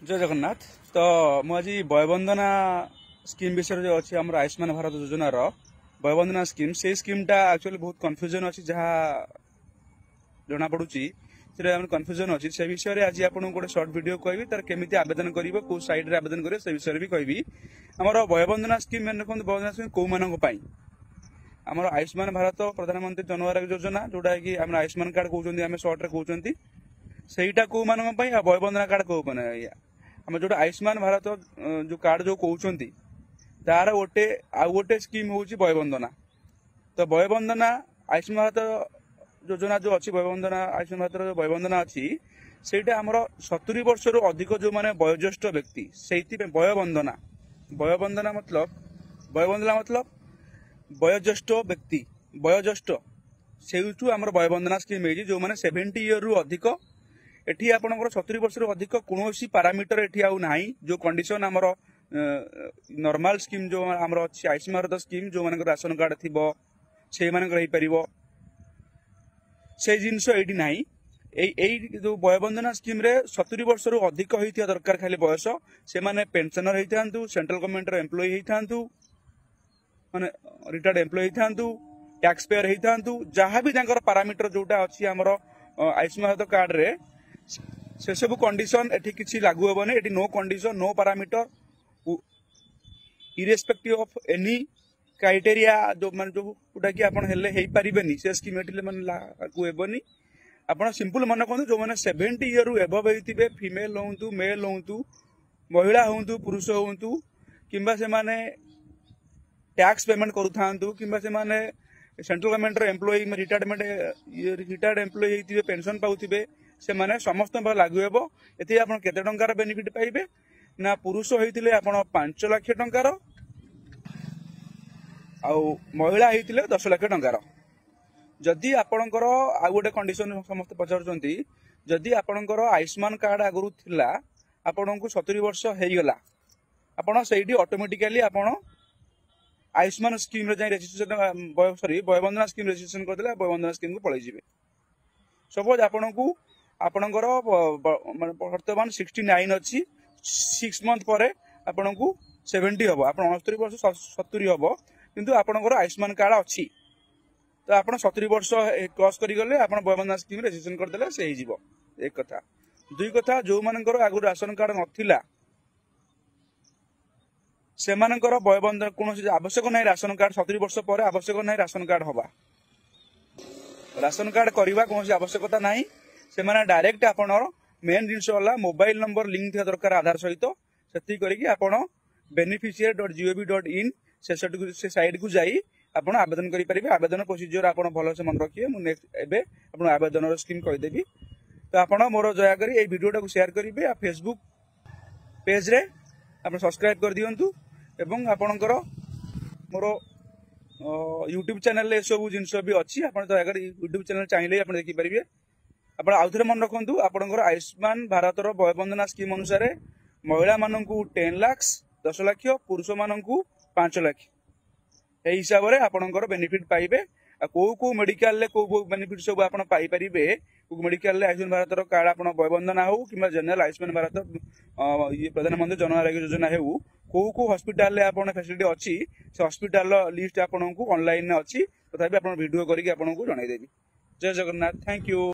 जय जगन्नाथ। तो मुझे वयवंदना स्कीम विषय जो अच्छी आम आयुष्मान भारत योजनार वयवंदना स्कीम से स्कीमटा एक्चुअली बहुत कन्फ्यूजन अच्छी जहाँ जना पड़ुची कन्फ्यूजन अच्छी से विषय में आज आपको गोटे सर्ट वीडियो कहबी तार केमी आवेदन कर कौ साइड आवेदन कर से विषय भी कहबी आमर वयवंदना स्कीम देखो वयवंदना स्कीम कौ मान आमर आयुष्मान भारत प्रधानमंत्री जन आरोग्य योजना जोटा कि आम आयुष्मान कार्ड कहते हैं सर्ट कहते सहीटा कौ मान वयवंदना कार्ड कौ मैंने आम जो आयुष्मान भारत जो कार्ड जो कहते तार गोटे आउ गोटे स्कीम हूँ वयवंदना। तो वयवंदना आयुष्मान भारत योजना जो अच्छी वयवंदना आयुष्मान भारत वयवंदना अच्छी सेटा आमर 70 वर्ष रु अधिक जो माने वयोज्येष्ठ व्यक्ति से वयवंदना वयवंदना मतलब वयोज्येष्ठ व्यक्ति वयोज्येष्ठ से आमर वयवंदना स्कीम है जो मैंने 70 इयर रु अधिक एठी आपनकर 70 वर्ष रु अधिक कौनसी पारामीटर एठी आउ नाही जो कंडीशन आमर नॉर्मल स्कीम जो आमर अच्छी आयुष्मान भारत स्कीम जो मानकर राशन कार्ड थिबो से मानकर रही परिबो से जिनस एठी नाही जो वयवंदना स्कीम रे 70 वर्ष रु अधिक होइथिया दरकार खाली बयस से माने पेंशनर होइथांतु सेंट्रल गवर्नमेंट रो एम्प्लॉय होइथांतु माने रिटायर्ड एम्प्लॉय होइथांतु टैक्स पेयर होइथांतु जहां भी तांकर पारामीटर जोटा अछि हमर आयुष्मान भारत कार्ड रे से सब कंडीशन एठी किछि लागू हेबनी एठी no condition no parameter irrespective of any criteria जो माने जोटा कि आपण हेले हेई परिबेनी से स्कीम एठी माने लागू हेबनी आपण सिंपल मन कोन जो माने 70 इयर रु एबव हेतिबे फीमेल होंतु मेल होंतु महिला होंतु पुरुष होंतु किंबा से माने टैक्स पेमेंट करूथांतु किंबा से माने सेंट्रल गवर्नमेंट रो एम्प्लॉय रिटायर्ड एम्प्लॉय हेतिबे पेंशन पाउथिबे से माने समस्त लागू हेबो एथि आपण केते टंकार बेनिफिट पाइबे ना पुरुष होइतिले आपण 5 लाख टंकार आ महिला होइतिले 10 लाख टंकार जदि आपणकर आ गोटे कंडीशन समस्त पचारुचंती जदि आपणकर आयुष्मान कार्ड आगरु थिला आपणको 70 वर्ष हेइगला आपण सेठी ऑटोमेटिकली आपण आयुष्मान स्कीम रे जाई रजिस्ट्रेशन वयवंदना स्कीम रजिस्ट्रेशन करदेला वयवंदना स्कीम को पळै जिवे। सपोज आपणको आपणकर वर्तमान 69 अच्छी 6 मंथ पर आपणको 70 हम आप 69 वर्ष 70 हम किंतु आपणकर आयुष्मान कार्ड अच्छी तो आप 70 वर्ष क्रॉस करगले आप वयवंदना स्कीम रजिस्ट्रेशन करदेले से ही जीवो। एक कथा दुई कथा जो मानकर आगु राशन कार्ड नथिला से मानकर वयवंदना कौन आवश्यक नहीं राशन कार्ड 70 वर्ष पर आवश्यक नहीं राशन कार्ड हवा राशन कार्ड करवा कौन आवश्यकता नहीं से माने डायरेक्ट आपण मेन जिनस वाला मोबाइल नंबर लिंक थिया दरकार आधार सहित सेति करिकि आपण beneficiary.gov.in से साइड को जाई आपण आवेदन करि परिबे। आवेदन प्रोसीजर आपण भलो से मन रखिए मु नेक्स्ट एबे आपण आवेदन स्कीम कहि देबी। तो आपण मोर दया करी ए वीडियोटा को शेयर करिवे आ फेसबुक पेज रे आपण सब्सक्राइब कर दियंतु एवं आपणकर मोर यूट्यूब चैनल ले सब जिनस भी अच्छी आपण दया करी यूट्यूब चैनल चाहिए आपण देखि परिबे। आप आउथरे मन रखु आपणकर आयुष्मान भारत वयवंदना स्कीम अनुसार महिला मानू 10 लाख 10 लाख पुरुष मानू 5 लाख ए हिसाब से आपणकर बेनिफिट पाइबे। कौ मेडिकल कौ बेनिफिट सब आप पाइपारे मेडिकल आयुष्मान भारत कार्ड आप वयवंदना हो कि जनरल आयुष्मान भारत प्रधानमंत्री जन आरोग्य योजना हो कौ हॉस्पिटल आप फैसिलिटी अच्छी से हॉस्पिटल लिस्ट आपको ऑनलाइन अच्छी तथापि आप वीडियो करके आपको जनईदेवी। जय जगन्नाथ। Thank you.